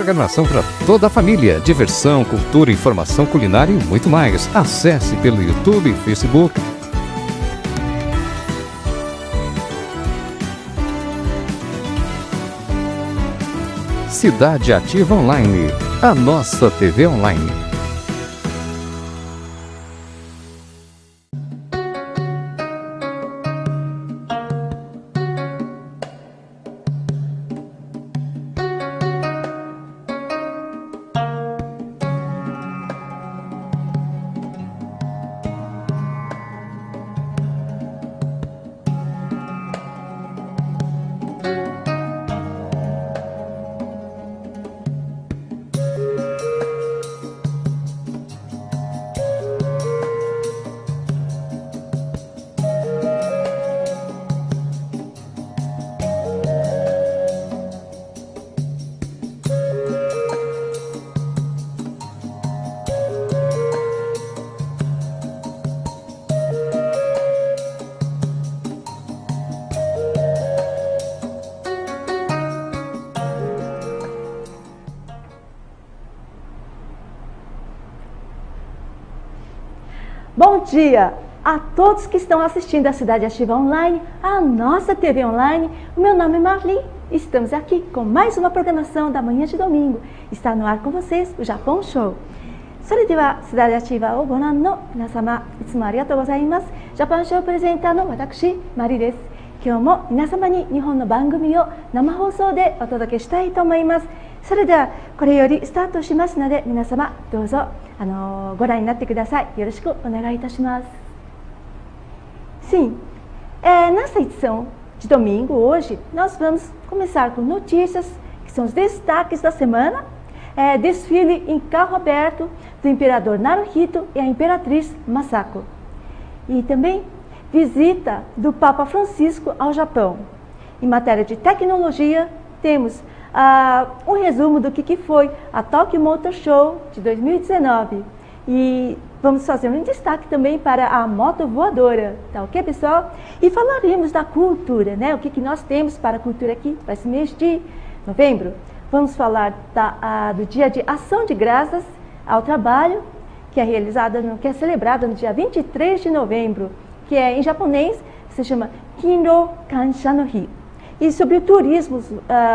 programação para toda a família. Diversão, cultura, informação culinária e muito mais. Acesse pelo YouTube e Facebook. Cidade Ativa Online, a nossa TV online. Bom dia a todos que estão assistindo a Cidade Ativa Online, a nossa TV online. O meu nome é Marli, estamos aqui com mais uma programação da manhã de domingo. Está no ar com vocês o Japão Show. それではCidade Ativaをご覧の皆様、いつもありがとうございます。ジャパンショープレゼンターの私、マリです。今日も皆様に日本の番組を生放送でお届けしたいと思います。それではこれよりスタートしますので、皆様どうぞご覧になってください。よろしくお願いいたします。Sim, nessa edição de domingo, hoje, nós vamos começar com notícias, que são os destaques da semana, desfile em carro aberto do imperador Naruhito e a imperatriz Masako. E também visita do Papa Francisco ao Japão. Em matéria de tecnologia, temos um resumo do que foi a Tokyo Motor Show de 2019. E vamos fazer um destaque também para a moto voadora, tá ok, pessoal? E falaremos da cultura, né? O que nós temos para a cultura aqui para esse mês de novembro. Vamos falar do Dia de Ação de Graças ao Trabalho, que é celebrado no dia 23 de novembro, que em japonês se chama Kinro Kansha no Hi. E sobre o turismo,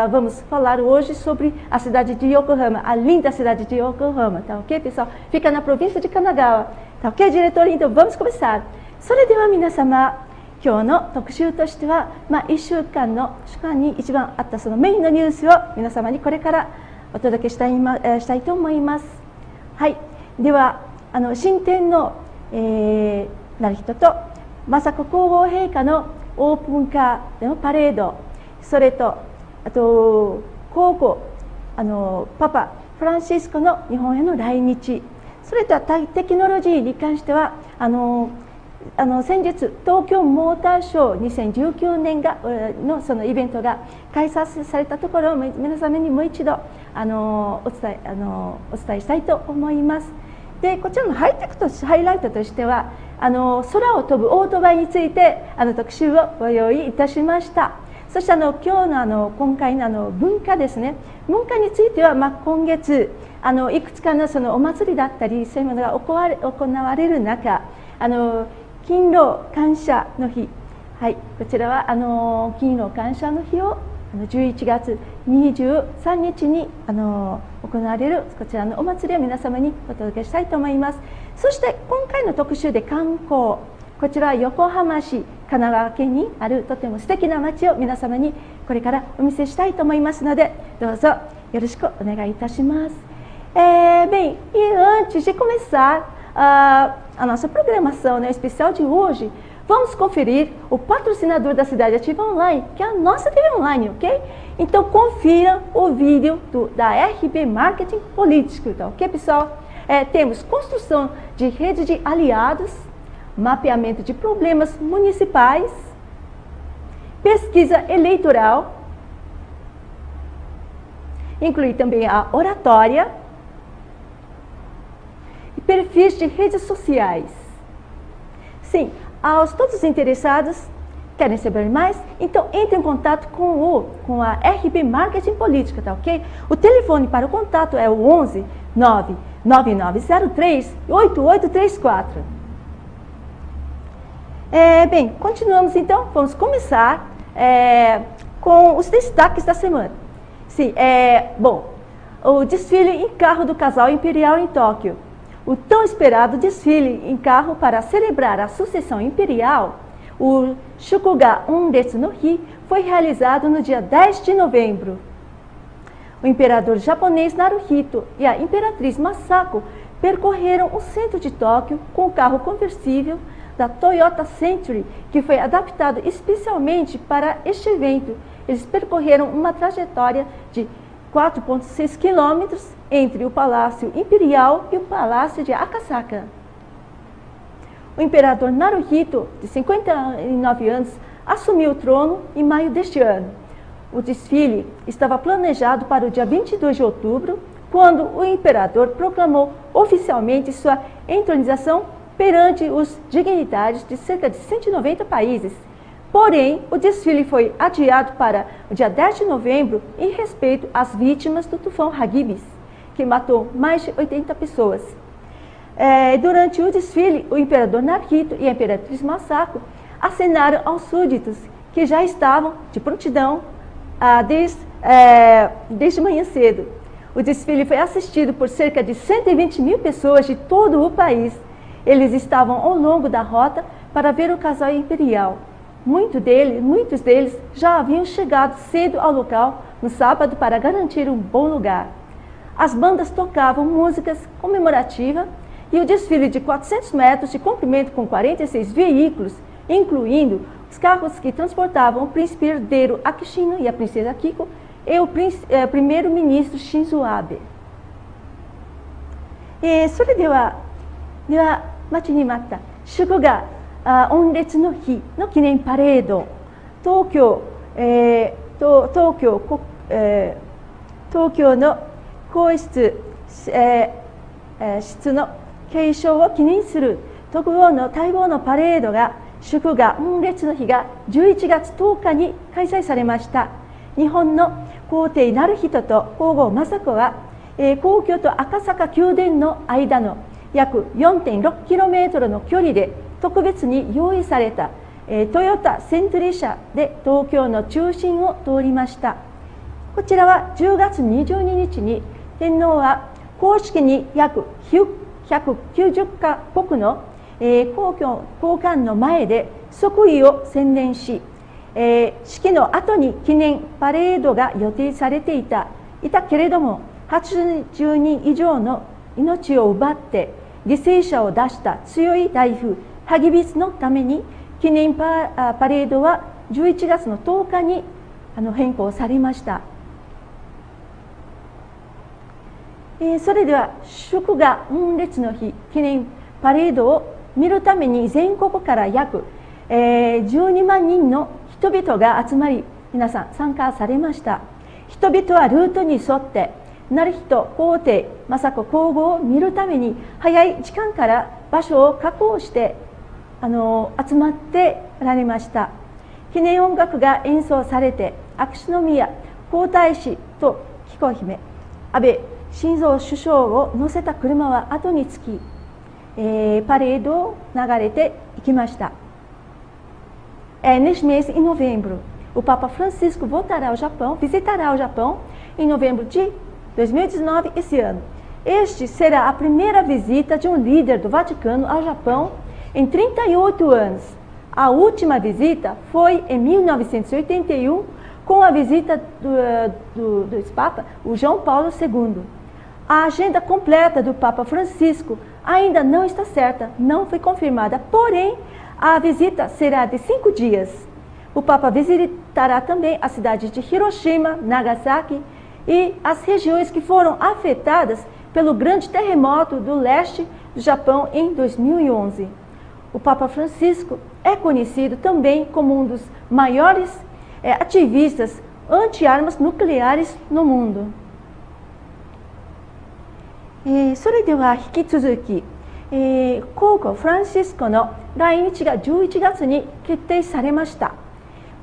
vamos falar hoje sobre a cidade de Yokohama, a linda cidade de Yokohama, tá ok, pessoal? Fica na província de Kanagawa, tá ok, diretor? Então vamos começar. それでは皆様、今日の特集としては、1週間に一番あったそのメインのニュースを皆様にこれからお届けしたいと思います。はい、では新天皇、成人と雅子皇后陛下のオープンカーでのパレード、それとあと皇后パパフランシスコの日本への来日、それとテクノロジーに関しては先日東京モーターショー2019年のそのイベントが開催されたところを皆様にもう一度お伝えしたいと思います。でこちらのハイライトとしては空を飛ぶオートバイについて特集をご用意いたしました。そして今回の文化ですね、文化については、今月いくつかのそのお祭りだったりそういうものが行われる中、勤労感謝の日、はい、こちらは勤労感謝の日を11月23日に行われるこちらのお祭りを皆様にお届けしたいと思います。そして今回の特集で観光、こちらは横浜市、神奈川県にあるとても素敵な街を皆様にこれからお見せしたいと思いますので、どうぞよろしくお願いいたします。Bem, e antes de começar a nossa programação, né, especial de hoje, vamos conferir o patrocinador da Cidade Ativa Online, que é a nossa TV Online, ok? Então confira o vídeo da RB Marketing Político, tá, ok, pessoal? Temos construção de rede de aliados, mapeamento de problemas municipais, pesquisa eleitoral, inclui também a oratória e perfis de redes sociais. Sim, aos todos os interessados, Querem saber mais? Então entre em contato com a RB Marketing Política, tá ok? O telefone para o contato é o 11 99903 8834. Bem, continuamos então, vamos começar com os destaques da semana. Sim, bom, o desfile em carro do casal imperial em Tóquio. O tão esperado desfile em carro para celebrar a sucessão imperial, o Shukuga Unretsu no Hi, foi realizado no dia 10 de novembro. O imperador japonês Naruhito e a imperatriz Masako percorreram o centro de Tóquio com o carro conversível da Toyota Century, que foi adaptado especialmente para este evento. Eles percorreram uma trajetória de 4,6 quilômetros entre o Palácio Imperial e o Palácio de Akasaka. O imperador Naruhito, de 59 anos, assumiu o trono em maio deste ano. O desfile estava planejado para o dia 22 de outubro, quando o imperador proclamou oficialmente sua entronização perante os dignitários de cerca de 190 países. Porém, o desfile foi adiado para o dia 10 de novembro em respeito às vítimas do tufão Hagibis, que matou mais de 80 pessoas. Durante o desfile, o imperador Naruhito e a imperatriz Masako acenaram aos súditos que já estavam de prontidão desde manhã cedo. O desfile foi assistido por cerca de 120 mil pessoas de todo o país. Eles estavam ao longo da rota para ver o casal imperial. Muitos deles já haviam chegado cedo ao local no sábado para garantir um bom lugar. As bandas tocavam músicas comemorativas e o desfile de 400 metros de comprimento com 46 veículos, incluindo os carros que transportavam o príncipe herdeiro Akishino e a princesa Kiko e o primeiro-ministro Shinzo Abe. それでは待ちに待った祝賀御列の日の記念パレード、東京の皇室、室の継承を記念する特別の待望のパレードが祝賀御列の日が11月10日に開催されました。日本の皇帝成人と皇后雅子は、皇居と赤坂宮殿の間の約 4.6km の距離で特別に用意された、トヨタセントリー車で東京の中心を通りました。こちらは10月22日に天皇は公式に約190カ国の、高官の前で即位を宣言し、式の後に記念パレードが予定されていたけれども、80人以上の命を奪って犠牲者を出した強い台風ハギビスのために記念パレードは11月の10日に変更されました。それでは祝賀御列の日記念パレードを見るために全国から約、12万人の人々が集まり、皆さん参加されました。人々はルートに沿って成人皇帝雅子皇后を見るために早い時間から場所を確保して集まってられました。記念音楽が演奏されて、秋篠宮皇太子と紀子姫、安倍晋三首相を乗せた車は後につき、パレードを流れていきました。Neste mês, em novembro, o Papa Francisco visitará o Japão em novembro de 2019, esse ano. Este será a primeira visita de um líder do Vaticano ao Japão em 38 anos. A última visita foi em 1981, com a visita do Papa, o João Paulo II. A agenda completa do Papa Francisco ainda não está certa, não foi confirmada, porém, a visita será de 5 dias. O Papa visitará também a cidade de Hiroshima, Nagasaki e as regiões que foram afetadas pelo grande terremoto do leste do Japão em 2011. O Papa Francisco é conhecido também como um dos maiores ativistas anti-armas nucleares no mundo. それでは引き続き、皇后フランシスコの来日が11月に決定されました。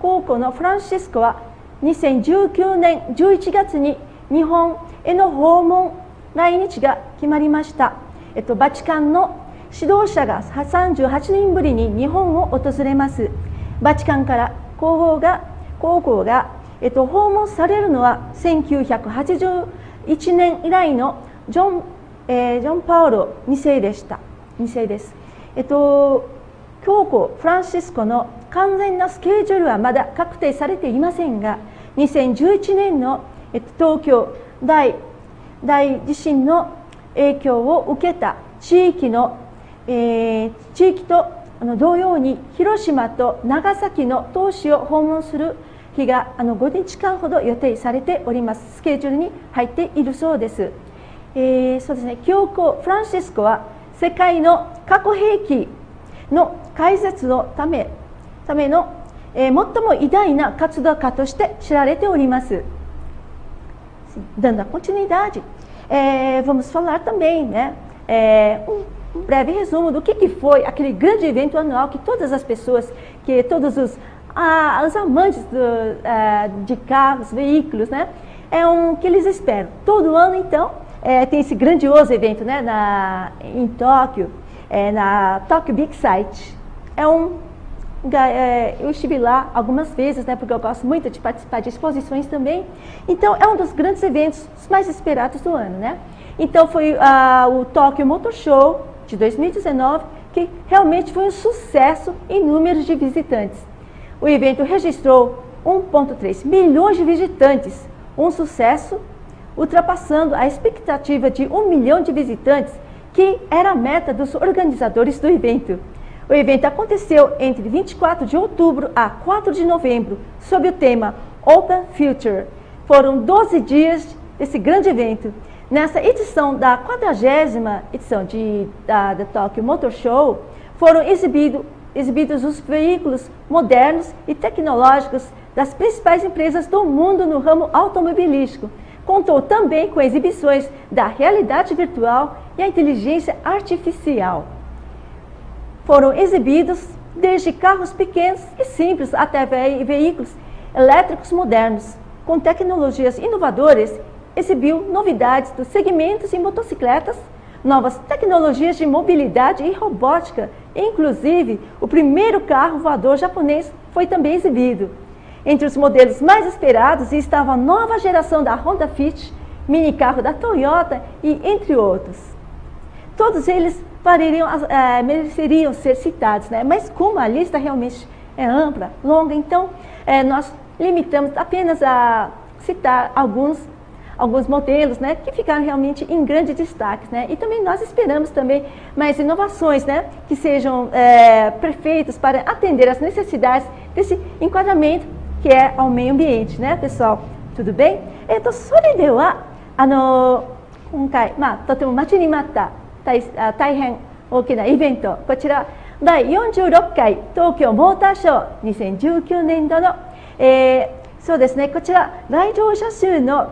公公のフランシスコは2019年11月に日本への訪問来日が決まりました。バチカンの指導者が38年ぶりに日本を訪れます。バチカンから公公が訪問されるのは1981年以来のジョン・パウロ2世でした。2世です。教皇フランシスコの完全なスケジュールはまだ確定されていませんが、2011年の東京大地震の影響を受けた地域と同様に広島と長崎の都市を訪問する日が5日間ほど予定されております。スケジュールに入っているそうです。そうですね、教皇フランシスコは世界の核兵器の開設のための、最も偉大な活動家として知られております。Dando a continuidade, vamos falar também, né, breve resumo do que foi aquele grande evento anual que todas as pessoas, que todos os amantes de carros, veículos, né, que eles esperam. Todo ano, então, tem esse grandioso evento, né, em Tóquio, na Tokyo Big Sight. Eu estive lá algumas vezes, né, porque eu gosto muito de participar de exposições também. Então, é um dos grandes eventos mais esperados do ano, né? Então, foi o Tokyo Motor Show de 2019, que realmente foi um sucesso em números de visitantes. O evento registrou 1,3 milhões de visitantes, um sucesso, ultrapassando a expectativa de 1 milhão de visitantes, que era a meta dos organizadores do evento. O evento aconteceu entre 24 de outubro a 4 de novembro, sob o tema Open Future. Foram 12 dias desse grande evento. Nessa edição da 40ª edição da Tokyo Motor Show, foram exibidos os veículos modernos e tecnológicos das principais empresas do mundo no ramo automobilístico. Contou também com exibições da realidade virtual e a inteligência artificial. Foram exibidos desde carros pequenos e simples até veículos elétricos modernos. Com tecnologias inovadoras, exibiu novidades dos segmentos em motocicletas, novas tecnologias de mobilidade e robótica. Inclusive, o primeiro carro voador japonês foi também exibido. Entre os modelos mais esperados estava a nova geração da Honda Fit, minicarro da Toyota e entre outros. Todos eles mereceriam ser citados, né? Mas como a lista realmente é ampla, longa, então nós limitamos apenas a citar alguns modelos, né, que ficaram realmente em grande destaque, né? E também nós esperamos também mais inovações, né, que sejam perfeitas para atender às necessidades desse enquadramento que é ao meio ambiente, né, pessoal? Tudo bem? それでは今回とても待ちに待った大変大きなイベント、こちら第46回東京モーターショー2019年度の、そうですね、こちら来場者数の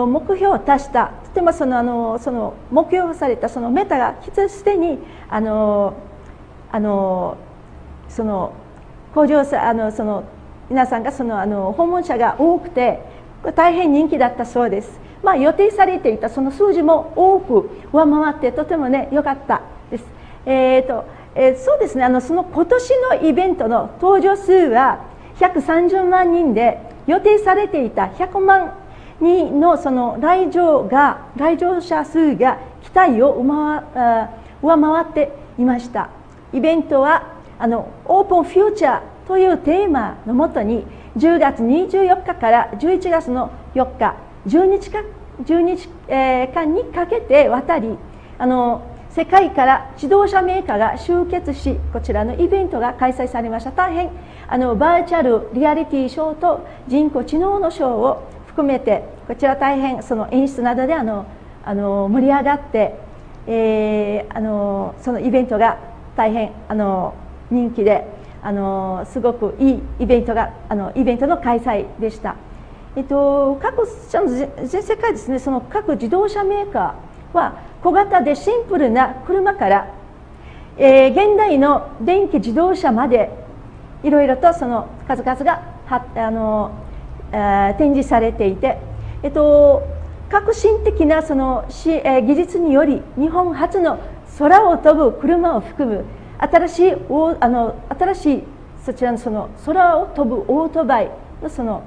目標を達した、とてもその目標されたそのメタがすでにその向上さ皆さんが訪問者が多くて大変人気だったそうです。予定されていたその数字も多く上回ってとてもね良かったです。そうですね、その今年のイベントの登場数は130万人で予定されていた100万人のその来場者数が期待を上回っていました。イベントはオープンフューチャーというテーマのもとに10月24日から11月の4日12日間にかけて渡り世界から自動車メーカーが集結し、こちらのイベントが開催されました。大変バーチャルリアリティショーと人工知能のショーを含めて、こちら大変その演出などで盛り上がって、そのイベントが大変人気で、すごくいいイベントの開催でした。全世界ですね、その各自動車メーカーは小型でシンプルな車から、現代の電気自動車まで、いろいろとその数々が展示されていて、革新的なその技術により日本初の空を飛ぶ車を含む新しいそちらのその空を飛ぶオートバイの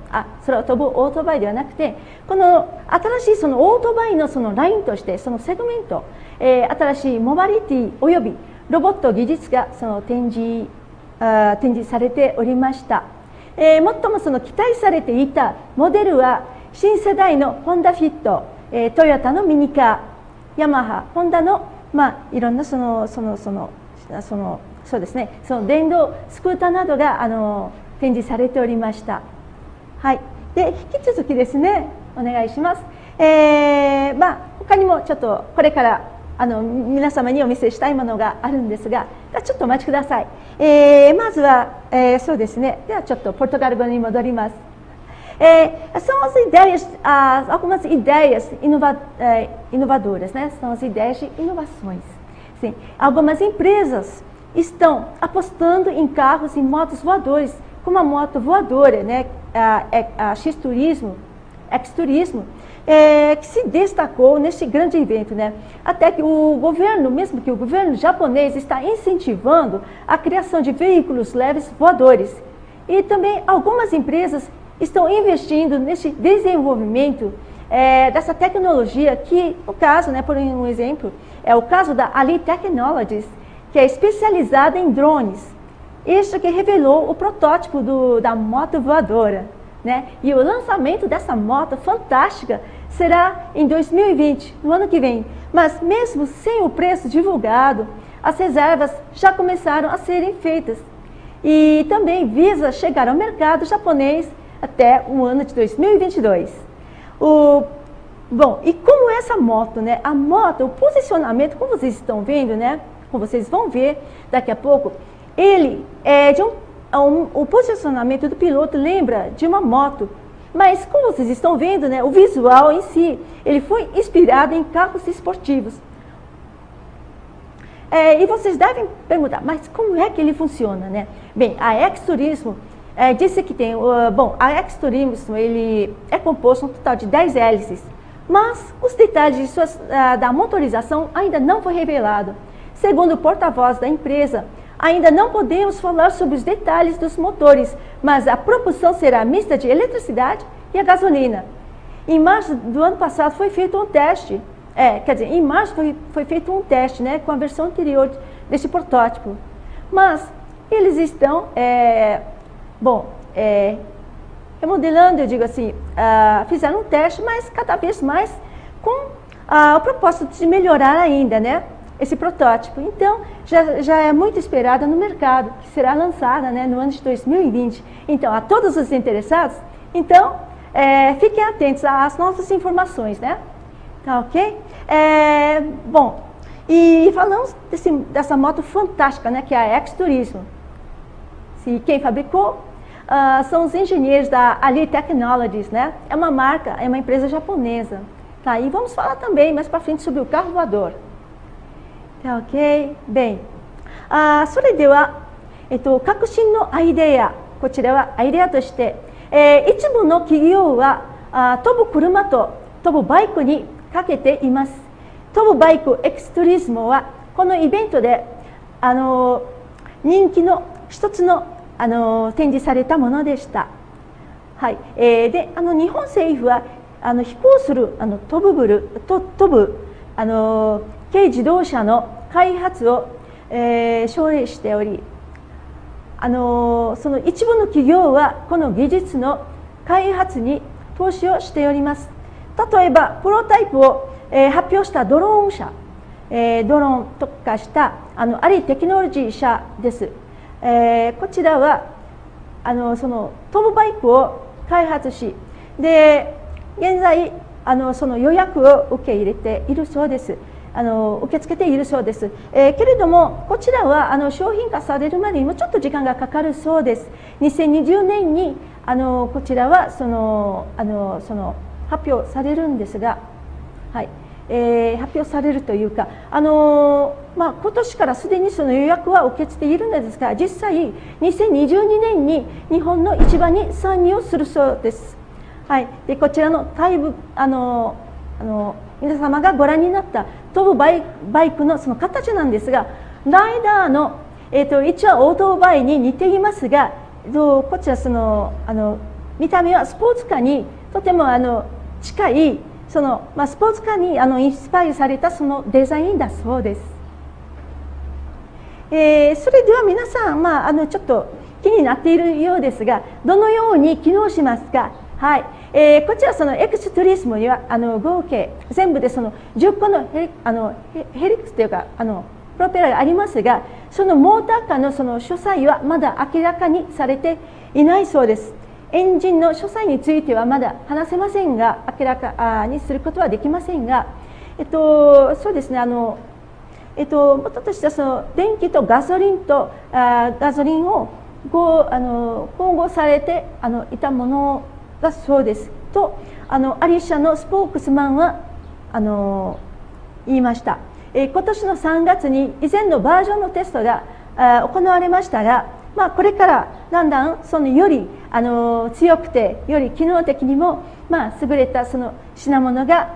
空を飛ぶオートバイではなくて、この新しいそのオートバイのそのラインとしてそのセグメント、新しいモバリティおよびロボット技術がその展示されておりました。最もその期待されていたモデルは新世代のホンダフィット、トヨタのミニカー、ヤマハ、ホンダのいろんなそうですね、その電動スクーターなどが展示されておりました。はい、で引き続きですね、お願いします。他にもちょっとこれから皆様にお見せしたいものがあるんですが、ちょっとお待ちください。まずは、そうですね、ではちょっとポルトガル語に戻ります。São algumas ideias inovadoras, né? São as ideias de inovações. Sim, algumas empresas estão apostando em carros e motos voadores, como a moto voadora, né? A X-Turismo, que se destacou neste grande evento, né? Até que o governo japonês está incentivando a criação de veículos leves voadores. E também algumas empresas estão investindo nesse desenvolvimento dessa tecnologia que, no caso, né, por um exemplo, é o caso da Ali Technologies, que é especializada em drones. Este que revelou o protótipo da moto voadora, né? E o lançamento dessa moto fantástica será em 2020, no ano que vem. Mas mesmo sem o preço divulgado, as reservas já começaram a serem feitas. E também visa chegar ao mercado japonês até o ano de 2022. Bom, e como essa moto, né? A moto, o posicionamento, como vocês estão vendo, né? Como vocês vão ver daqui a pouco, ele é de o posicionamento do piloto lembra de uma moto. Mas como vocês estão vendo, né? O visual em si, ele foi inspirado em carros esportivos. E vocês devem perguntar, mas como é que ele funciona, né? Bem, a X-Turismo disse que tem, a X-Turismo ele é composto um total de 10 hélices, mas os detalhes da motorização ainda não foi revelado. Segundo o porta-voz da empresa, ainda não podemos falar sobre os detalhes dos motores, mas a propulsão será mista de eletricidade e a gasolina. Em março do ano passado foi feito um teste, em março foi feito um teste, né, com a versão anterior deste protótipo. Mas eles estão, remodelando, eu digo assim, fizeram um teste, mas cada vez mais com o propósito de melhorar ainda, né? Esse protótipo. Então, já é muito esperada no mercado, que será lançada, né, no ano de 2020. Então, a todos os interessados, então, fiquem atentos às novas informações, né? Tá ok? Bom, e falamos dessa moto fantástica, né, que é a X-Turismo. Quem fabricou são os engenheiros da Ali Technologies, né? É uma marca, é uma empresa japonesa. Tá? E vamos falar também mais para frente sobre o carro voador. OK? ベイ。それでは、革新のアイデア、こちらはアイデアとして、一部の企業は飛ぶ車と飛ぶバイクにかけています。飛ぶバイクエクストリズムはこのイベントで人気の一つの展示されたものでした。はい。で、日本政府は飛行する飛ぶ軽自動車の開発を、奨励しており、その一部の企業はこの技術の開発に投資をしております。例えばプロタイプを、発表したドローン社、ドローン特化したアリテクノロジー社です。こちらはその飛ぶバイクを開発し、で現在その予約を受け入れているそうです。受け付けているそうです。けれどもこちらは商品化されるまでにもちょっと時間がかかるそうです。2020年にこちらはその発表されるんですが、はい。発表されるというか、今年からすでにその予約は受け付けているのですが、実際2022年に日本の市場に参入するそうです。はい、でこちらの皆様がご覧になった飛ぶバイクのその形なんですが、ライダーの、一応オートバイに似ていますが、こちらその見た目はスポーツカーにとても近いスポーツカーにインスパイアされたそのデザインだそうです。それでは皆さん、ちょっと気になっているようですが、どのように機能しますか。はい、こちらそのエクストリスモには合計全部でその10個のヘリクスというかプロペラがありますが、そのモーターカーのその詳細はまだ明らかにされていないそうです。エンジンの詳細についてはまだ話せませんが、明らかにすることはできませんが、そうですね、もととしてはその電気とガソリンを混合されていたものだそうですと、アリ社のスポークスマンは言いました。今年の3月に以前のバージョンのテストが行われましたが、これからだんだんより強くてより機能的にも優れたその品物が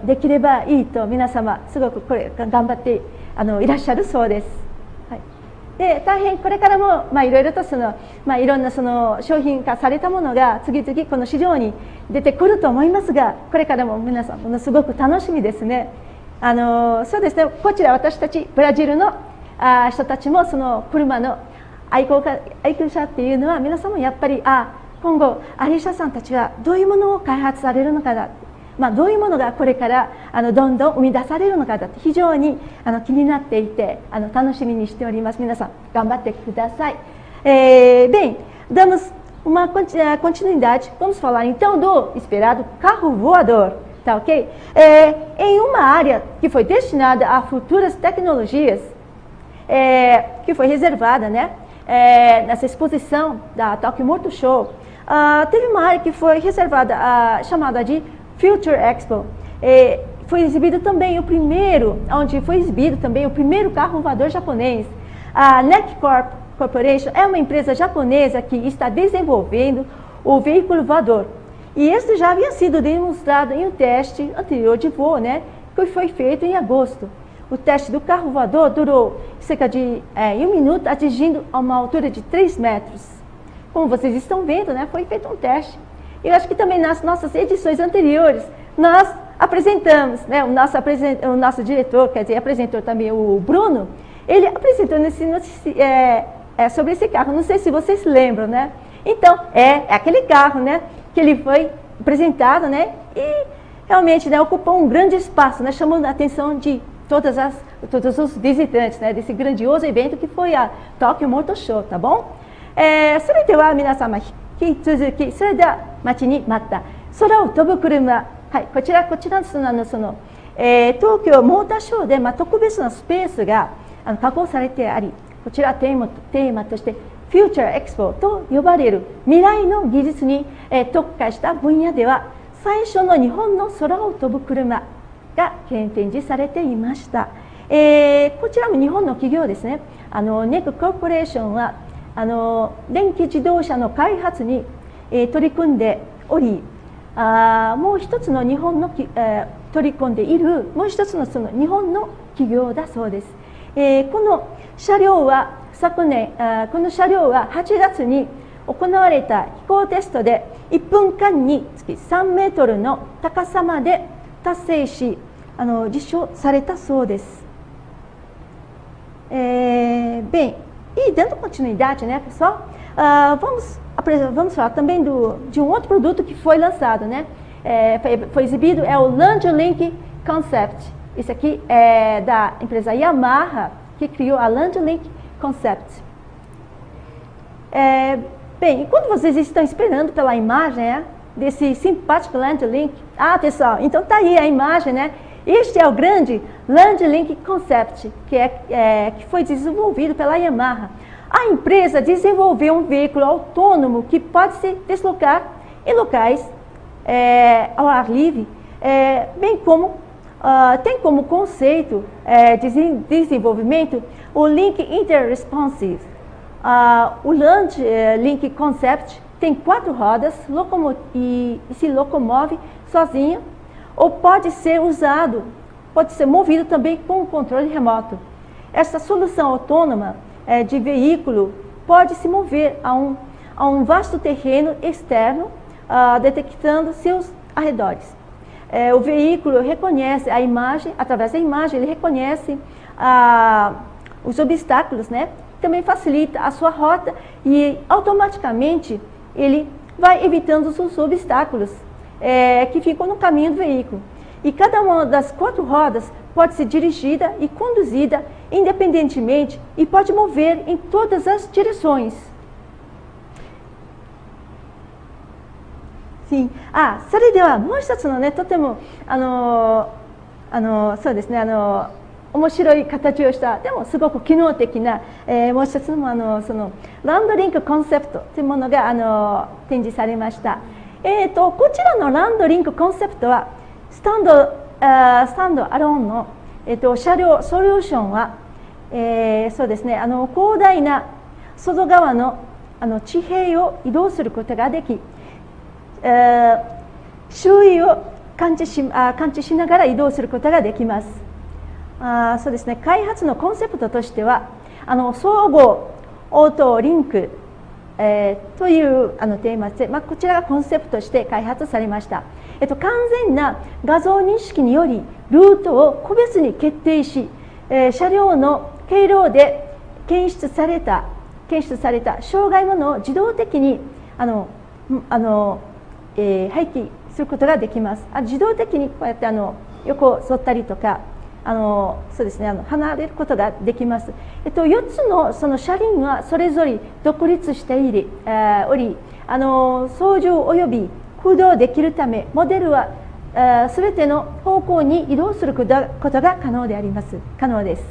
できればいいと皆様すごくこれ頑張っていらっしゃるそうです。はい、で大変これからもいろいろといろんな商品化されたものが次々この市場に出てくると思いますが、これからも皆さんものすごく楽しみですね。そうですね、こちら私たちブラジルの人たちもその車の愛好者っていうのは皆さんもやっぱり今後アリ社さんたちはどういうものを開発されるのかな、どういうものがこれからどんどん生み出されるのかだって非常に気になっていて楽しみにしております。皆さん頑張ってください。Bem, damos uma continuidade. Vamos falar então do esperado carro voador. Tá ok? Em uma área que foi destinada a futuras tecnologias, que foi reservada, né, nessa exposição da Tokyo Motor Show, teve uma área que foi reservada, chamada de Future Expo. Foi exibido também onde foi exibido também o primeiro carro voador japonês. A NEC Corporation é uma empresa japonesa que está desenvolvendo o veículo voador. E este já havia sido demonstrado em um teste anterior de voo, né, que foi feito em agosto. O teste do carro voador durou cerca de 1 minuto, atingindo a uma altura de 3 metros. Como vocês estão vendo, né, foi feito um teste. Eu acho que também nas nossas edições anteriores, nós apresentamos, né, o nosso diretor, quer dizer, apresentou também o Bruno, ele apresentou sobre esse carro, não sei se vocês lembram, né? Então, é aquele carro, né, que ele foi apresentado, né, e realmente, né, ocupou um grande espaço, né, chamando a atenção de todos os visitantes, né, desse grandioso evento que foi a Tokyo Motor Show, tá bom? それでは皆様引き続き、それでは待ちに待った空を飛ぶ車、はい、こちら東京モーターショーで、特別なスペースが確保されてあり、こちらテーマとしてフューチャーエクスポと呼ばれる未来の技術に、特化した分野では最初の日本の空を飛ぶ車が展示されていました。こちらも日本の企業ですね。ネクコーポレーションは電気自動車の開発に、取り組んでおり、もう一つの日本の、取り込んでいるもう一つのその日本の企業だそうです。この車両は8月に行われた飛行テストで1分間につき3メートルの高さまで達成し、実証されたそうです。Bem, e dando continuidade, né, pessoal, vamos falar também de um outro produto que foi lançado, né, foi exibido, é o LandLink Concept. Esse aqui é da empresa Yamaha, que criou a LandLink Concept. Bem, enquanto vocês estão esperando pela imagem, né, desse simpático LandLink, pessoal, então tá aí a imagem, né? Este é o grande LandLink Concept, que foi desenvolvido pela Yamaha. A empresa desenvolveu um veículo autônomo que pode se deslocar em locais ao ar livre, bem como tem como conceito de desenvolvimento o Link Interresponsive. O Launch Link Concept tem 4 rodas e se locomove sozinho, ou pode ser movido também com controle remoto. Essa solução autônoma de veículo pode se mover a um vasto terreno externo, detectando seus arredores. O veículo reconhece a imagem, através da imagem, ele reconhece os obstáculos, né? Também facilita a sua rota e automaticamente ele vai evitando os obstáculos que ficam no caminho do veículo. E cada uma das 4 rodas pode ser dirigida e conduzida independentemente e pode mover em todas as direções. Sim. それではもう一つのね、とてもそうですね、面白い形をした、でもすごく機能的な、もう一つのそのランドリンクコンセプトというものが展示されました。こちらのランドリンクコンセプトはスタンドアローンの、車両ソリューションは、そうですね、広大な外側の地平を移動することができ、周囲を感知しながら移動することができます。そうですね、開発のコンセプトとしては総合オートリンク、というテーマで、こちらがコンセプトとして開発されました。完全な画像認識によりルートを個別に決定し、車両の経路で検出された障害物を自動的に廃棄することができます。自動的にこうやって横沿ったりとかそうですね、離れることができます。4つのその車輪はそれぞれ独立しており、操縦および駆動できるため、モデルはすべての方向に移動することが可能です。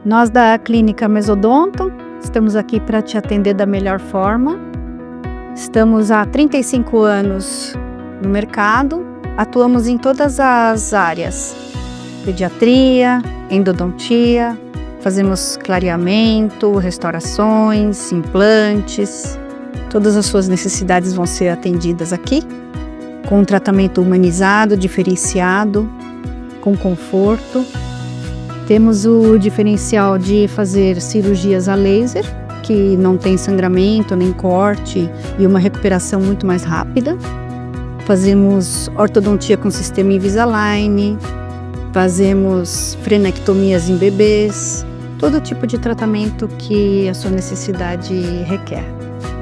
Nós da Clínica Mesodonto estamos aqui para te atender da melhor forma. Estamos há 35 anos no mercado, atuamos em todas as áreas: pediatria, endodontia, fazemos clareamento, restaurações, implantes. Todas as suas necessidades vão ser atendidas aqui, com um tratamento humanizado, diferenciado, com conforto. Temos o diferencial de fazer cirurgias a laser, que não tem sangramento nem corte e uma recuperação muito mais rápida. Fazemos ortodontia com sistema Invisalign, fazemos frenectomias em bebês, todo tipo de tratamento que a sua necessidade requer.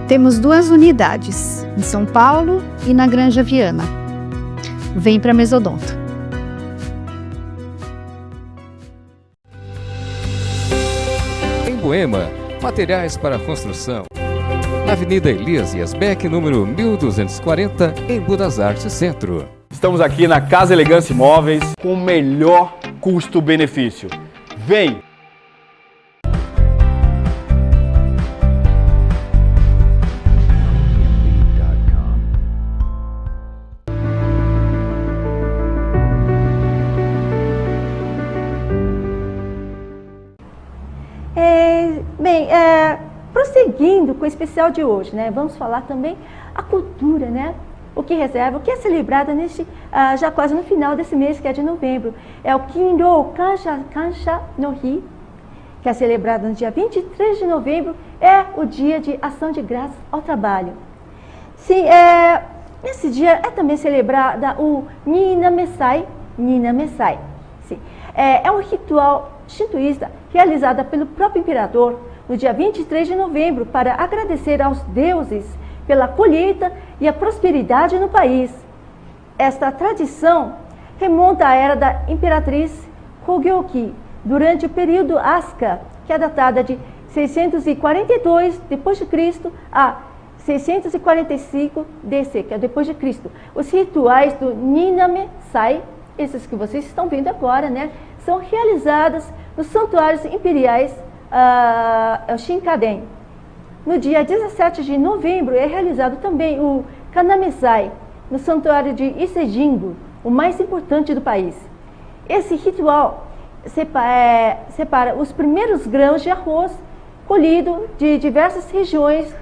Temos 2 unidades, em São Paulo e na Granja Viana. Vem para Mesodonto. Moema, materiais para construção. Na Avenida Elias Yasbeck, número 1240, em Budas Artes Centro. Estamos aqui na Casa Elegância Imóveis com o melhor custo-benefício. Vem! Prosseguindo com o especial de hoje, né? Vamos falar também a cultura, né? O que é celebrado já quase no final desse mês, que é de novembro. É o Kinryo Kansha no Hi, que é celebrado no dia 23 de novembro, é o dia de ação de graças ao trabalho. Sim, nesse dia é também celebrada o Ninamesai. Ninamesai. Sim. É um ritual shintoísta realizado pelo próprio imperador no dia 23 de novembro para agradecer aos deuses pela colheita e a prosperidade no país. Esta tradição remonta à era da imperatriz Kogyoki, durante o período Asuka, que é datada de 642 d.C. a 645 DC, que é depois de Cristo. Os rituais do Ninamesai, esses que vocês estão vendo agora, né, são realizados nos santuários imperiais Shinkaden. No dia 17 de novembro é realizado também o Kanamesai, no santuário de Isejingo, o mais importante do país. Esse ritual separa os primeiros grãos de arroz colhido de diversas regiões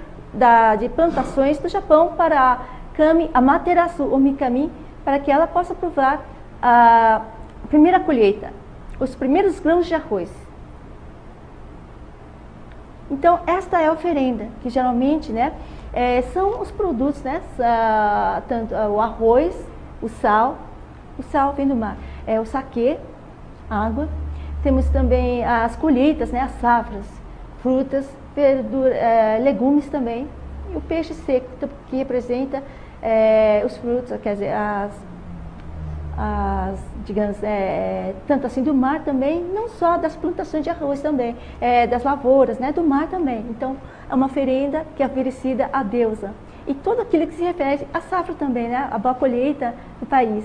de plantações do Japão para a Kami Amaterasu Omikami, para que ela possa provar a primeira colheita, os primeiros grãos de arroz. Então, esta é a oferenda, que geralmente, né, são os produtos, né, tanto o arroz, o sal vem do mar, o saquê, água. Temos também as colheitas, né, as safras, frutas, verduras, legumes também, e o peixe seco, que representa os frutos, quer dizer, digamos, tanto assim do mar também, não só das plantações de arroz também, das lavouras, né, do mar também. Então, é uma oferenda que é oferecida à deusa. E tudo aquilo que se refere à safra também, né, a boa colheita do país.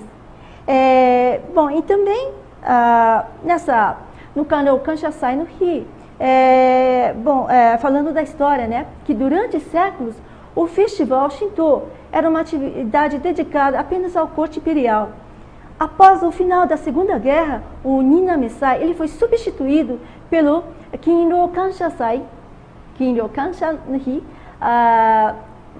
Bom, e também no canal Kanshasai no Rio, falando da história, né, que durante séculos o festival Shinto era uma atividade dedicada apenas ao corte imperial. Após o final da Segunda Guerra, o Ninamesai ele foi substituído pelo Kinro Kanshasai, Kinro Kansha no Rio,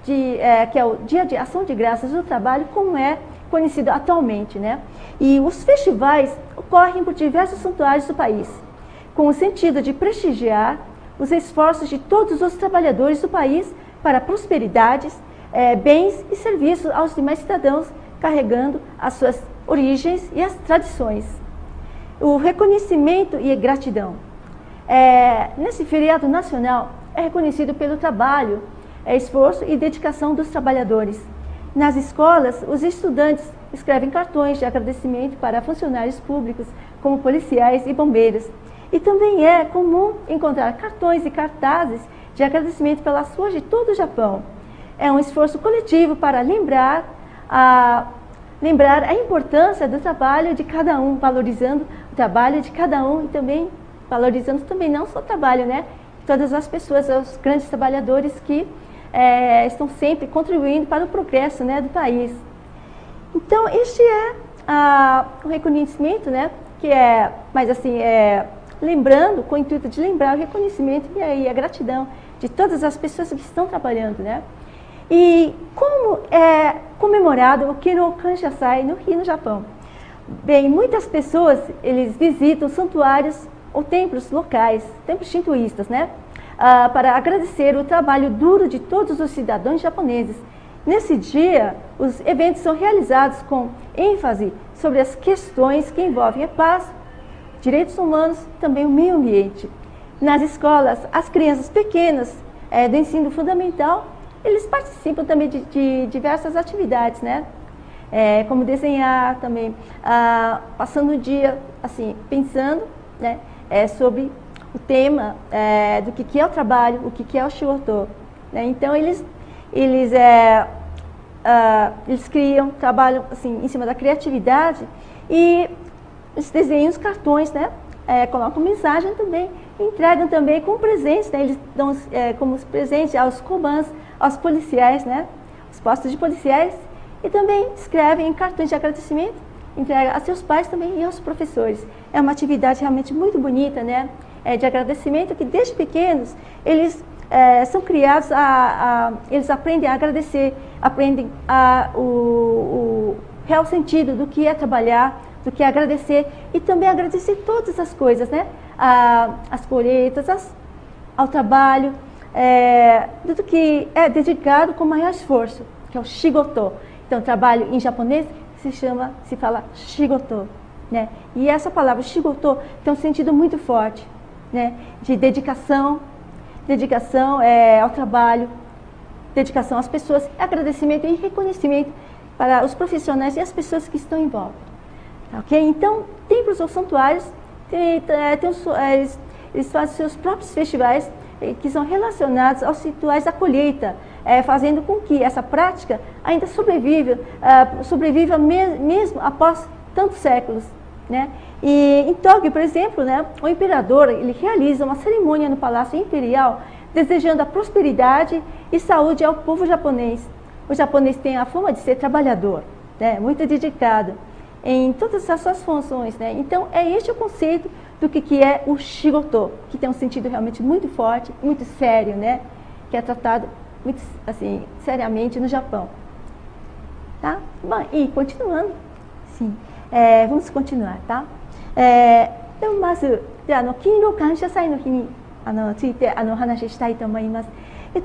que é o Dia de Ação de Graças do Trabalho, como é conhecido atualmente, né? E os festivais ocorrem por diversos santuários do país, com o sentido de prestigiar os esforços de todos os trabalhadores do país para prosperidades, bens e serviços aos demais cidadãos, carregando as suas origens e as tradições. O reconhecimento e gratidão. Nesse feriado nacional é reconhecido pelo trabalho, esforço e dedicação dos trabalhadores. Nas escolas, os estudantes escrevem cartões de agradecimento para funcionários públicos, como policiais e bombeiros. E também é comum encontrar cartões e cartazes de agradecimento pelas ruas de todo o Japão. É um esforço coletivo para lembrar a importância do trabalho de cada um, valorizando o trabalho de cada um e também valorizando também não só o trabalho, né? Todas as pessoas, os grandes trabalhadores que estão sempre contribuindo para o progresso, né, do país. Então, este é o reconhecimento, né, que mas assim, lembrando, com o intuito de lembrar o reconhecimento e a gratidão de todas as pessoas que estão trabalhando, né. E como é comemorado o Kinro Kanshasai no Rio, no Japão? Bem, muitas pessoas, eles visitam santuários ou templos locais, templos shintoístas, né? Para agradecer o trabalho duro de todos os cidadãos japoneses. Nesse dia, os eventos são realizados com ênfase sobre as questões que envolvem a paz, direitos humanos e também o meio ambiente. Nas escolas, as crianças pequenas do ensino fundamental, eles participam também de diversas atividades, né? Como desenhar também, passando o dia assim, pensando, né, sobre o tema do que é o trabalho, o que é o shigoto, né? Então eles criam, trabalham assim, em cima da criatividade e eles desenham os cartões, né? Colocam mensagem também, entregam também com presentes, né? Eles dão como presente aos komans, aos policiais, né? Os postos de policiais, e também escrevem em cartões de agradecimento, entregam a seus pais também e aos professores. É uma atividade realmente muito bonita, né? De agradecimento, que desde pequenos eles são criados eles aprendem a agradecer, aprendem o real sentido do que é trabalhar, do que é agradecer, e também agradecer todas as coisas, né? As colheitas, ao trabalho, tudo que é dedicado com maior esforço, que é o shigoto. Então, trabalho em japonês se fala shigoto, né? E essa palavra shigoto tem um sentido muito forte, né? De dedicação ao trabalho, dedicação às pessoas, agradecimento e reconhecimento para os profissionais e as pessoas que estão em volta. Ok? Então, templos ou santuários, eles fazem seus próprios festivais que são relacionados aos rituais da colheita, fazendo com que essa prática ainda sobreviva mesmo após tantos séculos, né? E em Tóquio, por exemplo, né, o imperador ele realiza uma cerimônia no Palácio Imperial desejando a prosperidade e saúde ao povo japonês. O japonês tem a fama de ser trabalhador, né, muito dedicado em todas as suas funções, né? Então, é este o conceito do que é o shigoto, que tem um sentido realmente muito forte, muito sério, né? Que é tratado muito assim, seriamente no Japão. Tá? Bom, e continuando, sim, vamos continuar, tá? Então, まず、じゃあ、勤労感謝祭の日についてお話ししたいと思います。今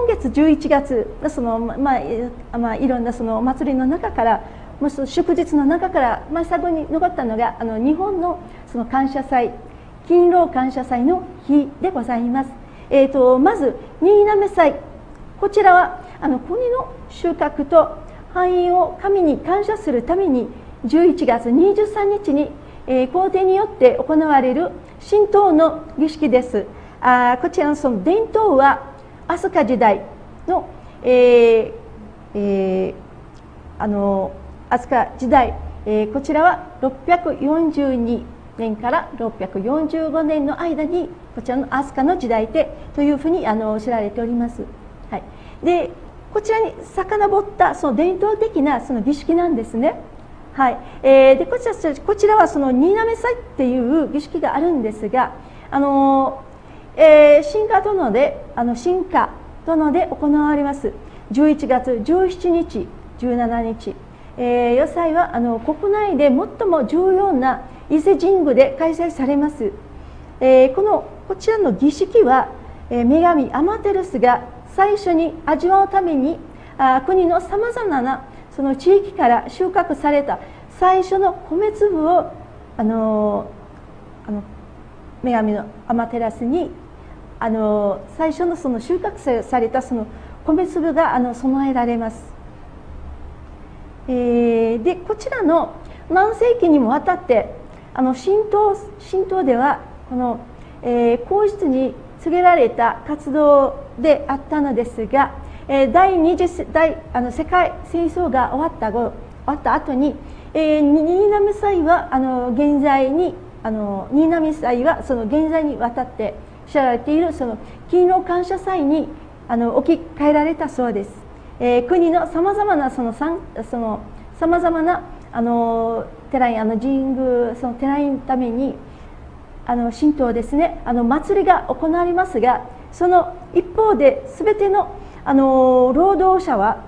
月11月のいろんなそのお祭りの中からもう祝日の中から最後に残ったのが日本のその感謝祭、勤労感謝祭の日でございます。まず新嘗祭、こちらは国の収穫と繁栄を神に感謝するために11月23日に皇帝によって行われる神道の儀式です。こちらのその伝統は飛鳥時代の、飛鳥時代、こちらは642年から645年の間にこちらの飛鳥の時代というふうに知られております。はい、でこちらに遡ったその伝統的なその儀式なんですね。はい、でこちらはその新嘗祭っていう儀式があるんですが、神華殿で行われます11月17日、17日、予祭は国内で最も重要な伊勢神宮で開催されます。こちらの儀式は、女神アマテラスが最初に味わうために国のさまざまなその地域から収穫された最初の米粒を女神のアマテラスに最初のその収穫されたその米粒が備えられます。でこちらの何世紀にもわたって神道ではこの、皇室に告げられた活動であったのですが、第二次世界戦争が終わった後に、新嘗祭は現在に新嘗祭はその現在にわたって知られているその勤労感謝祭に置き換えられたそうです。国のさまざまなさまざまな寺院神宮その寺院のために神道ですね祭りが行われますが、その一方で全ての労働者は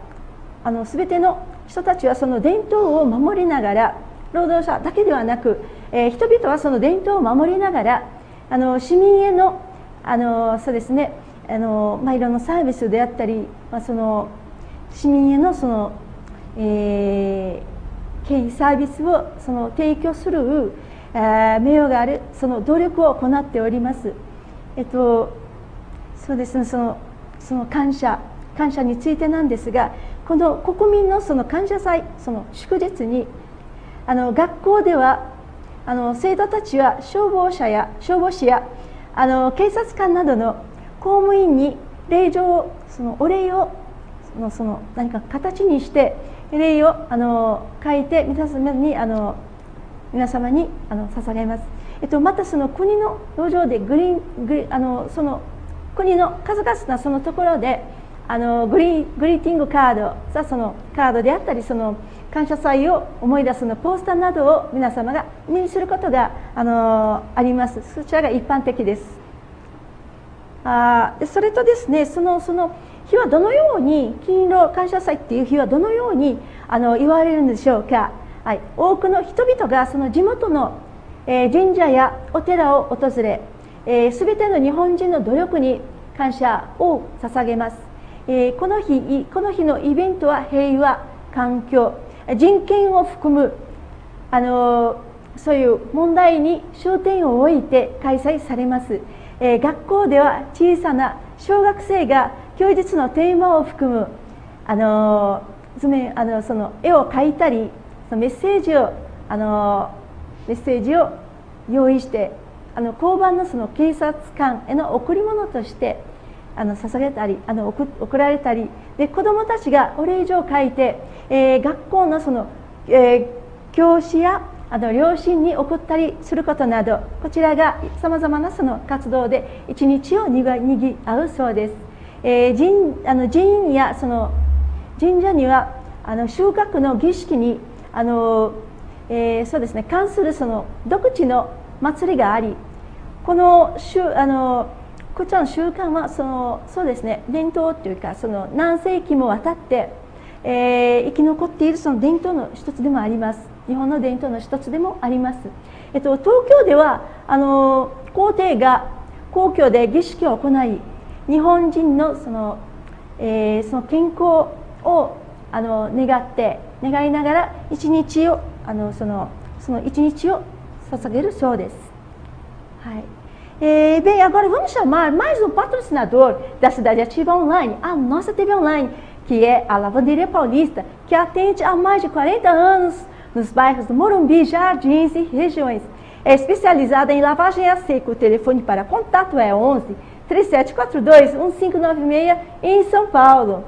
全ての人たちはその伝統を守りながら、労働者だけではなく、人々はその伝統を守りながら市民へのそうですねいろんなサービスであったり、その市民へのその、経費サービスをその提供する名誉があるその努力を行っております。そうですねその感謝についてなんですが、この国民のその感謝祭その祝日に学校では生徒たちは消防士や警察官などの公務員にお礼を何か形にして礼を書いて皆様に捧げます。またその国の道場でその国の数々なそのところでグリーティングカード、そのカードであったりその感謝祭を思い出すのポスターなどを皆様が目にすることがあります。そちらが一般的です。それとですねその日はどのように勤労感謝祭っていう日はどのように言われるんでしょうか。はい、多くの人々がその地元の神社やお寺を訪れ、すべての日本人の努力に感謝を捧げます。この日のイベントは平和、環境、人権を含むそういう問題に焦点を置いて開催されます。学校では小さな小学生が教日のテーマを含むその絵を描いたり、そのメッセージを用意して、交番のその警察官への贈り物として捧げたり送られたりで、子どもたちがお礼状を書いて、学校のその、教師や両親に送ったりすることなど、こちらがさまざまなその活動で一日をにぎわうそうです。寺院やその神社には収穫の儀式にそうですね、関するその独自の祭りがあり、こちらの習慣はそうですね、伝統というか何世紀もわたって、生き残っているその伝統の一つでもあります。日本の伝統の一つでもあります。東京では皇帝が皇居で儀式を行い、日本人のその健康を願いながら一日をその一日を捧げるそうです。Bem, agora vamos chamar mais um patrocinador da Cidade Ativa Online, a nossa TV Online, que é a Lavanderia Paulista, que atende há mais de 40 anos nos bairros do Morumbi, Jardins e regiões. É especializada em lavagem a seco. O telefone para contato é 11 3742 1596 em São Paulo.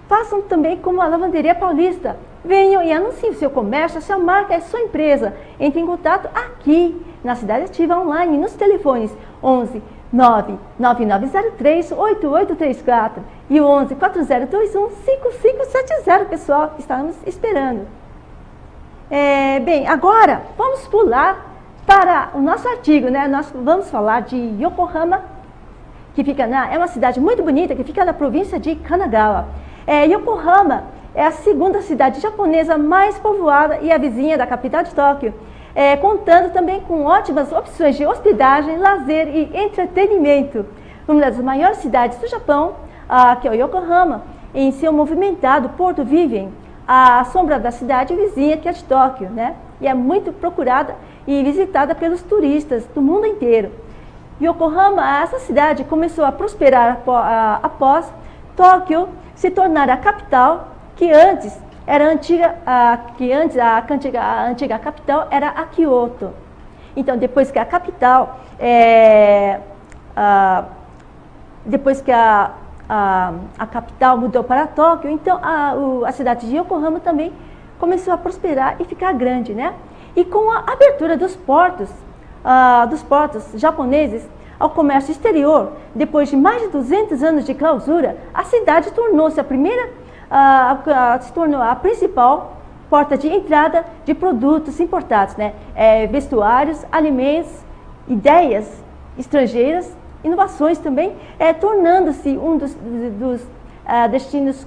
Façam também como a Lavanderia Paulista. Venham e anunciem o seu comércio, a sua marca, a sua empresa. Entre em contato aqui na Cidade Ativa Online, nos telefones 11 99903 8834 e o 11 4021 5570, pessoal, estamos esperando. Bem, agora vamos pular para o nosso artigo, né? Nós vamos falar de Yokohama, que fica é uma cidade muito bonita, que fica na província de Kanagawa. Yokohama é a segunda cidade japonesa mais povoada e a vizinha da capital de Tóquio, contando também com ótimas opções de hospedagem, lazer e entretenimento. Uma das maiores cidades do Japão, que é o Yokohama, em seu movimentado porto vivem à sombra da cidade vizinha, que é de Tóquio, né? E é muito procurada e visitada pelos turistas do mundo inteiro. Yokohama, essa cidade começou a prosperar após Tóquio se tornar a capital, que antes era a antiga capital era a Kyoto. Então, depois que a capital, depois que a capital mudou para Tóquio, então a cidade de Yokohama também começou a prosperar e ficar grande, né? E com a abertura dos portos japoneses ao comércio exterior, depois de mais de 200 anos de clausura, a cidade tornou-se se tornou a principal porta de entrada de produtos importados, né? Vestuários, alimentos, ideias estrangeiras, inovações também, tornando-se um dos destinos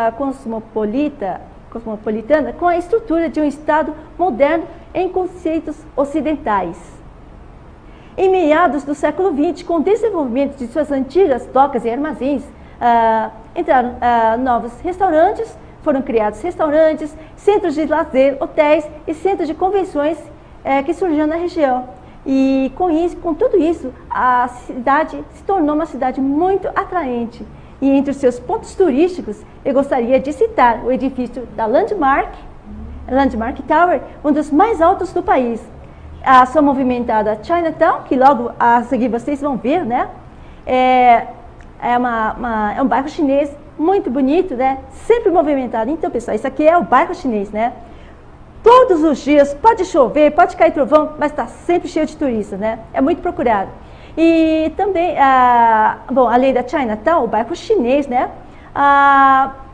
cosmopolitana com a estrutura de um Estado moderno em conceitos ocidentais. Em meados do século XX, com o desenvolvimento de suas antigas docas e armazéns, entraram novos restaurantes, foram criados restaurantes, centros de lazer, hotéis e centros de convenções que surgiram na região. E com tudo isso, a cidade se tornou uma cidade muito atraente. E entre os seus pontos turísticos, eu gostaria de citar o edifício da Landmark Tower, um dos mais altos do país. A sua movimentada Chinatown, que logo a seguir vocês vão ver, né? É um bairro chinês muito bonito, né? Sempre movimentado. Então, pessoal, isso aqui é o bairro chinês, né? Todos os dias, pode chover, pode cair trovão, mas está sempre cheio de turistas, né? É muito procurado. E também, além da Chinatown, o bairro chinês, né?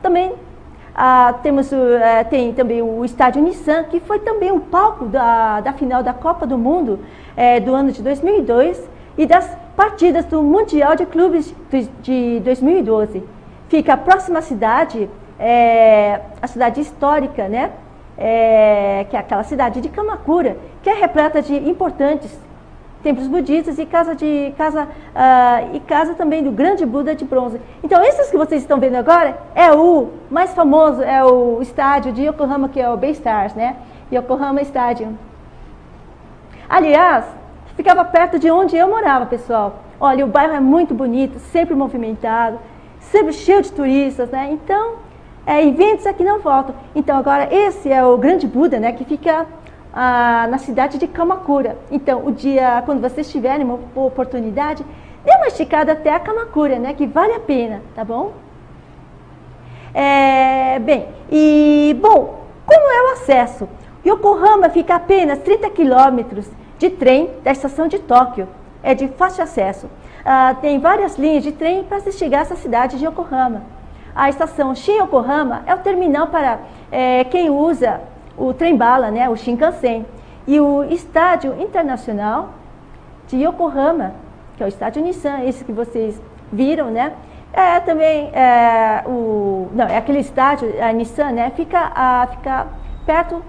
Também tem também o estádio Nissan, que foi também o palco da final da Copa do Mundo do ano de 2002 e das partidas do Mundial de Clubes de 2012. Fica a próxima cidade, a cidade histórica, né? Que é aquela cidade de Kamakura, que é repleta de importantes templos budistas e casa também do grande Buda de bronze. Então, esses que vocês estão vendo agora é o mais famoso, é o estádio de Yokohama, que é o Baystars, né? Yokohama Stadium. Aliás, ficava perto de onde eu morava, pessoal. Olha, o bairro é muito bonito, sempre movimentado, sempre cheio de turistas, né? Então, eventos aqui não faltam. Então, agora, esse é o grande Buda, né? Que fica na cidade de Kamakura. Então, quando vocês tiverem uma oportunidade, dê uma esticada até a Kamakura, né? Que vale a pena, tá bom? Como é o acesso? Yokohama fica a apenas 30 quilômetros de trem da estação de Tóquio. É de fácil acesso. Tem várias linhas de trem para se chegar a essa cidade de Yokohama. A estação Shin-Yokohama é o terminal para quem usa o trem-bala, né, o Shinkansen. E o estádio internacional de Yokohama, que é o estádio Nissan, esse que vocês viram, né? Aquele estádio, a Nissan, né, fica perto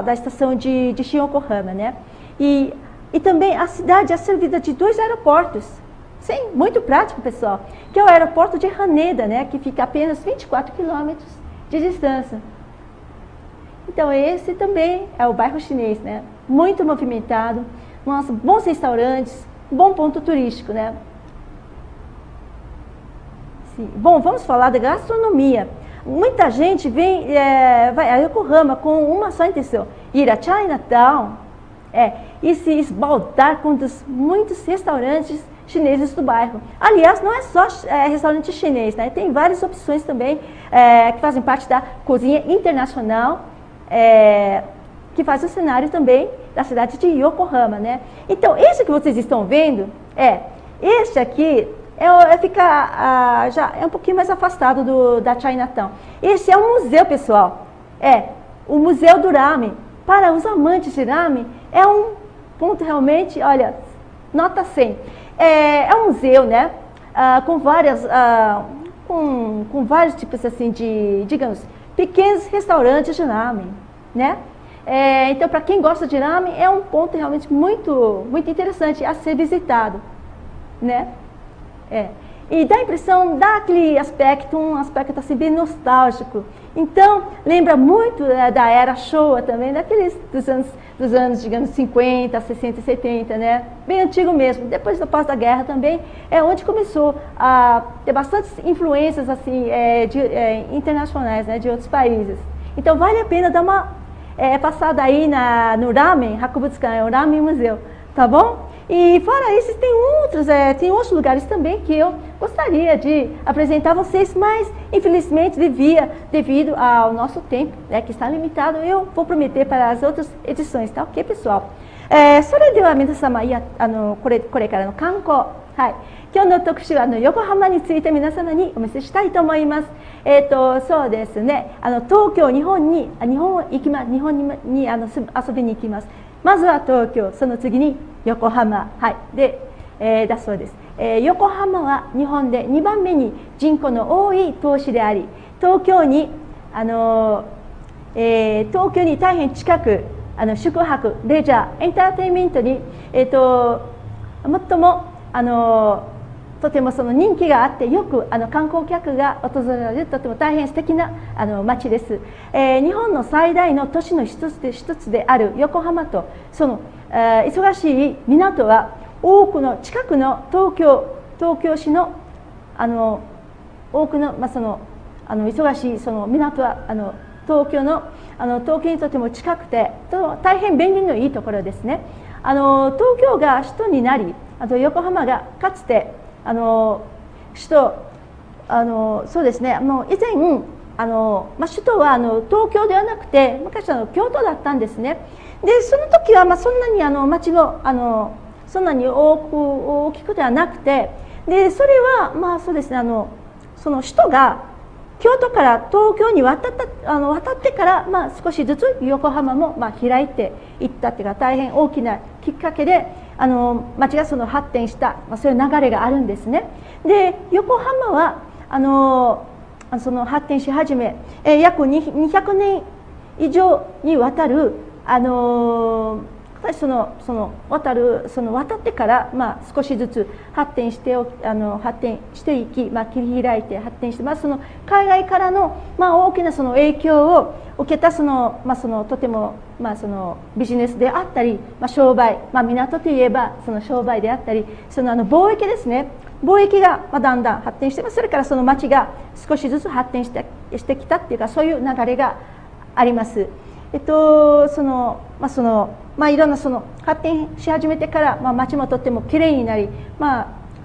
da estação de Shin-Yokohama, né? E também a cidade é servida de 2 aeroportos. Sim, muito prático, pessoal. Que é o aeroporto de Haneda, né? Que fica a apenas 24 quilômetros de distância. Então, esse também é o bairro chinês, né? Muito movimentado, nossa, bons restaurantes, bom ponto turístico, né? Sim. Bom, vamos falar da gastronomia. Muita gente vai a Yokohama com uma só intenção, ir a Chinatown e se esbaldar com muitos restaurantes chineses do bairro. Aliás, não é só restaurante chinês, né? Tem várias opções também que fazem parte da cozinha internacional, que faz o cenário também da cidade de Yokohama, né? Então, esse que vocês estão vendo, este aqui já é um pouquinho mais afastado da Chinatown. Esse é um museu, pessoal. O Museu do Ramen. Para os amantes de ramen, é um ponto realmente, olha, nota 100. É um museu, né? Com vários tipos assim de, digamos, pequenos restaurantes de ramen, né? Então, para quem gosta de ramen, é um ponto realmente muito, muito interessante a ser visitado, né? E dá a impressão, dá aquele aspecto, um aspecto assim bem nostálgico. Então, lembra muito da era Showa também, daqueles dos anos, digamos, 50, 60 e 70, né? Bem antigo mesmo. Depois da pós-guerra também é onde começou a ter bastantes influências assim, internacionais, né, de outros países. Então, vale a pena dar uma passada aí no Ramen Hakubutsukan, o Ramen Museu, tá bom? E fora isso, tem outros lugares também que eu gostaria de apresentar a vocês, mas infelizmente devido ao nosso tempo, né, que está limitado, eu vou prometer para as outras edições, tá ok, pessoal? それでは皆様、これからの観光、今日の特集は横浜について皆様にお見せしたいと思います。そうですね、東京、日本に遊びに行きます。まずは東京、その次に横浜、だそうです。横浜は日本で2番目に人口の多い都市であり、東京に大変近く宿泊、レジャー、エンターテインメントに、最もとてもその人気があってよく観光客が訪れられるとても大変素敵な街です。日本の最大の都市の一つである横浜とその忙しい港は多くの近くの東京市の多くの忙しいその港は東京にとても近くて大変便利のいいところですね。東京が首都になり、横浜がかつて首都そうですね、以前首都は東京ではなくて昔京都だったんですね。でその時はそんなに町もそんなに大きくではなくて、でそれはそうですね、その首都が京都から東京に渡ってから、少しずつ横浜も開いていったというか、大変大きなきっかけで町が発展した、そういう流れがあるんですね。で横浜はその発展し始め、約200年以上にわたる例ぱり渡ってから、少しずつ発展していき、切り開いて発展して、海外からの、大きな影響を受けたとても、ビジネスであったり、商売、港といえば商売であったり、貿易ですね。貿易がだんだん発展して、それから町が少しずつ発展してきたっていうか、そういう流れがあります。いろんな発展し始めてから、町もとってもきれいになり、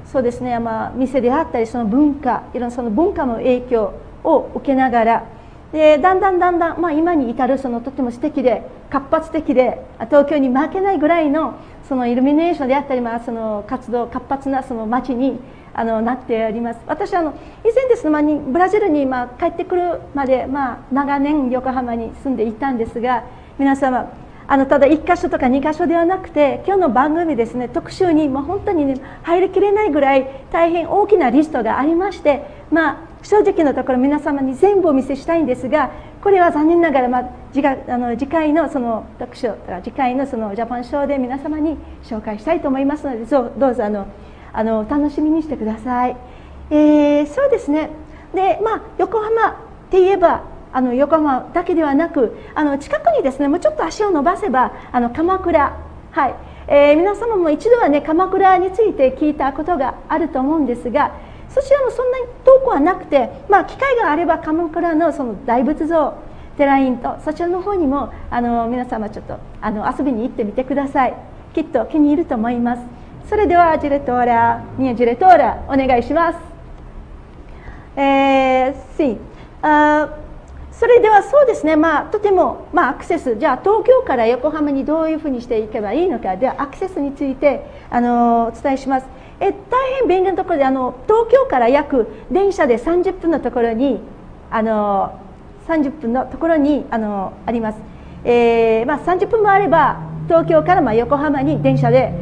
そうですね、店であったり文化、いろんな文化の影響を受けながら、でだんだん、今に至るとても素敵で活発的で、東京に負けないぐらいのイルミネーションであったり、活動活発な町になっております。私以前ですね、ブラジルに帰ってくるまで、長年横浜に住んでいたんですが、皆様ただ1箇所とか2箇所ではなくて、今日の番組ですね、特集に本当に、入りきれないぐらい大変大きなリストがありまして、正直なところ皆様に全部お見せしたいんですが、これは残念ながら、次回の特集、次回のジャパンショーで皆様に紹介したいと思いますので、どうぞ楽しみにしてください。そうですね。で、横浜って言えば横浜だけではなく、近くにですね、もうちょっと足を伸ばせば鎌倉、はい、皆様も一度はね、鎌倉について聞いたことがあると思うんですが、そちらもそんなに遠くはなくて、機会があれば鎌倉の大仏像、寺院とそちらの方にも皆様ちょっと遊びに行ってみてください。きっと気に入ると思います。それではニアジレトーラお願いします。それではそうですね、とても、アクセス、じゃあ東京から横浜にどういうふうにしていけばいいのか、ではアクセスについてお伝えします。大変便利なところで東京から約電車で30分のところにあります。30分もあれば東京から横浜に電車で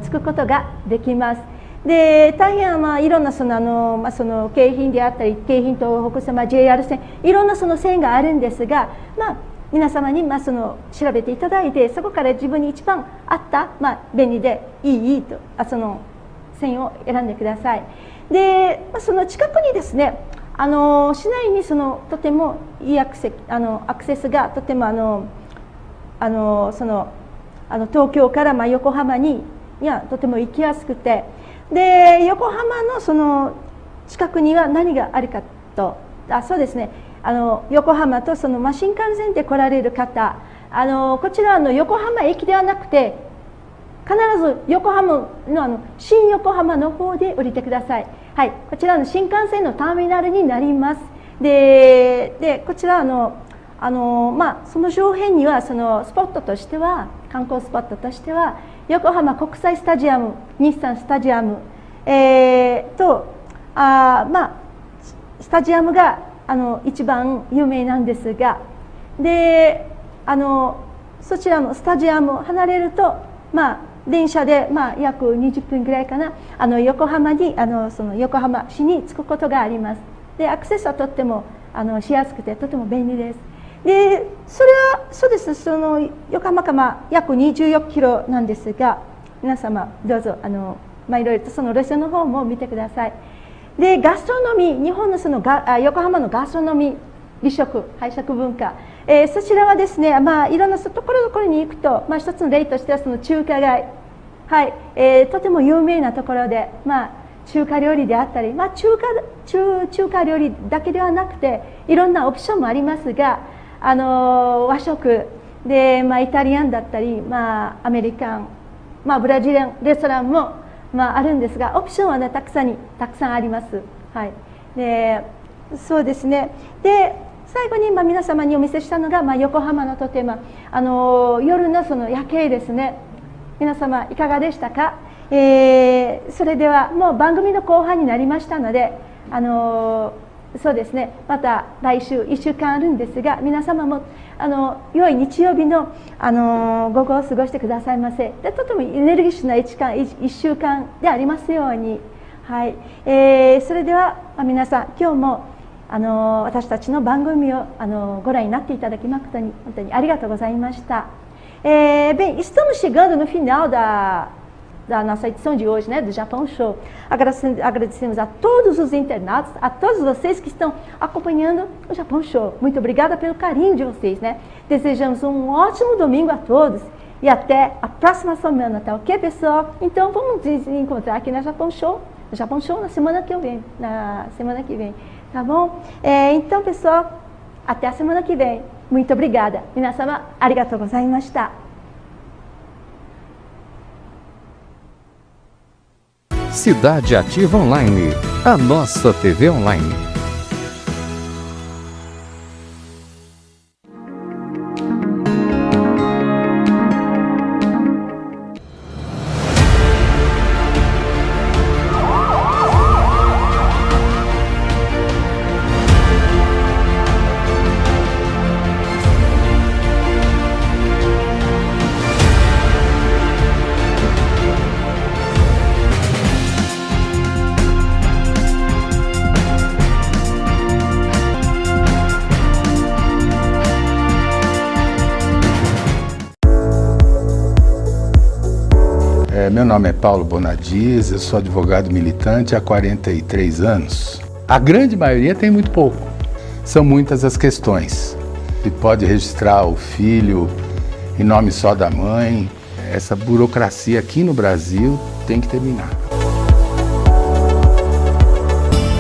着くことができます。で大変いろんな京浜であったり、京浜東北線、JR 線、いろんな線があるんですが、皆様に調べていただいて、そこから自分に一番合った、便利でいいと線を選んでください。で、その近くにですね、市内にとてもいいアクセスがとても東京から横浜にはとても行きやすくて、で横浜の近くには何があるかと、そうですね、横浜と新幹線で来られる方、こちら横浜駅ではなくて、必ず横浜の新横浜の方で降りてください。はい、こちらの新幹線のターミナルになります。でこちらその周辺にはスポットとしては、観光スポットとしては横浜国際スタジアム、日産スタジアム、スタジアムが一番有名なんですが、でそちらのスタジアムを離れると、電車で約20分ぐらいかな、横浜に横浜市に着くことがあります。でアクセスはとってもしやすくてとても便利です。でそれはそうです、横浜から約24キロなんですが、皆様どうぞいろいろと路線の方も見てください。でガストロノミー、日本の横浜のガストロノミー、美食配食文化、そちらはですね、いろんなところに行くと、一つの例としては中華街、はい、とても有名なところで、中華料理であったり、中華料理だけではなくていろんなオプションもありますが、和食で、イタリアンだったり、アメリカン、ブラジリアンレストランも、あるんですが、オプションは、ね、たくさんあります。はい、でそうですね。で最後に皆様にお見せしたのが、横浜のとても夜の夜景ですね。皆様いかがでしたか？それではもう番組の後半になりましたので、そうですね、また来週1週間あるんですが、皆様も良い日曜日の、午後を過ごしてくださいませ。でとてもエネルギッシュな1週間でありますように、はい、それでは、皆さん今日も私たちの番組をご覧になっていただき誠に本当にありがとうございました。Bem, estamos chegando no final da nossa edição de hoje, né, do Japão Show. Agradecemos a todos os internautas, a todos vocês que estão acompanhando o Japão Show. Muito obrigada pelo carinho de vocês, né? Desejamos um ótimo domingo a todos e até a próxima semana, tá ok, pessoal? Então vamos nos encontrar aqui no Japão Show na semana que vem, tá bom? Então, pessoal, até a semana que vem. Muito obrigada. Minasama, arigatou gozaimashita. Cidade Ativa Online, a nossa TV online. Meu nome é Paulo Bonadies, eu sou advogado militante há 43 anos. A grande maioria tem muito pouco. São muitas as questões. Se pode registrar o filho em nome só da mãe. Essa burocracia aqui no Brasil tem que terminar.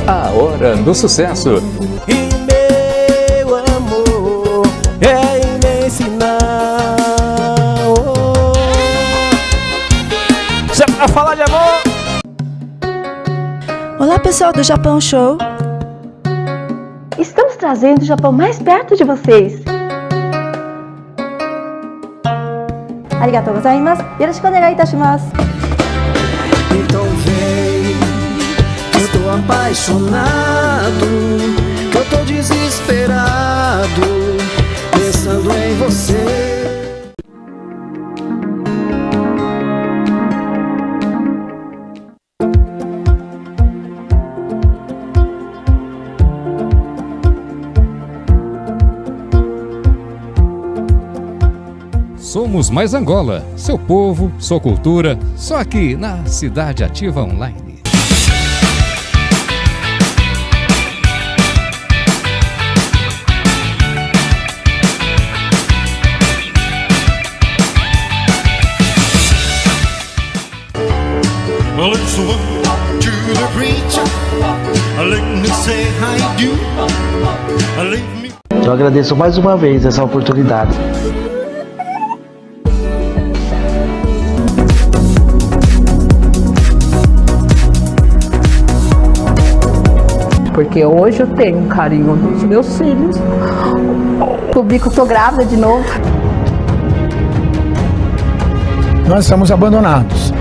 A hora do sucesso. E meu amor é imenso não. Já pra falar de amor. Olá, pessoal do Japão Show. Estamos trazendo o Japão mais perto de vocês. Arigatou gozaimasu. Yoroshiku onegai itashimasu. Então vem, eu tô apaixonado, eu tô desesperado, pensando em você. Somos Mais Angola, seu povo, sua cultura, só aqui na Cidade Ativa Online. Well, it's the one to the preacher. Let me say hi do. Leave me. Eu agradeço mais uma vez essa oportunidade. Porque hoje eu tenho um carinho dos meus filhos. Publico que estou grávida de novo. Nós estamos abandonados.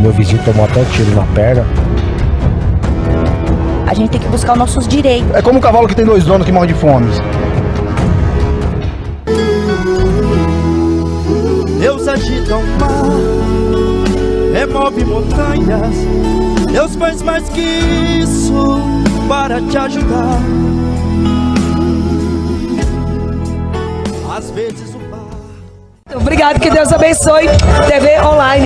Meu vizinho tomou até tiro na perna. A gente tem que buscar os nossos direitos. É como um cavalo que tem dois donos que morre de fome. Deus agita o mar, remove montanhas. Deus faz mais que isso para te ajudar. Às vezes o mar. Obrigado, que Deus abençoe. TV Online.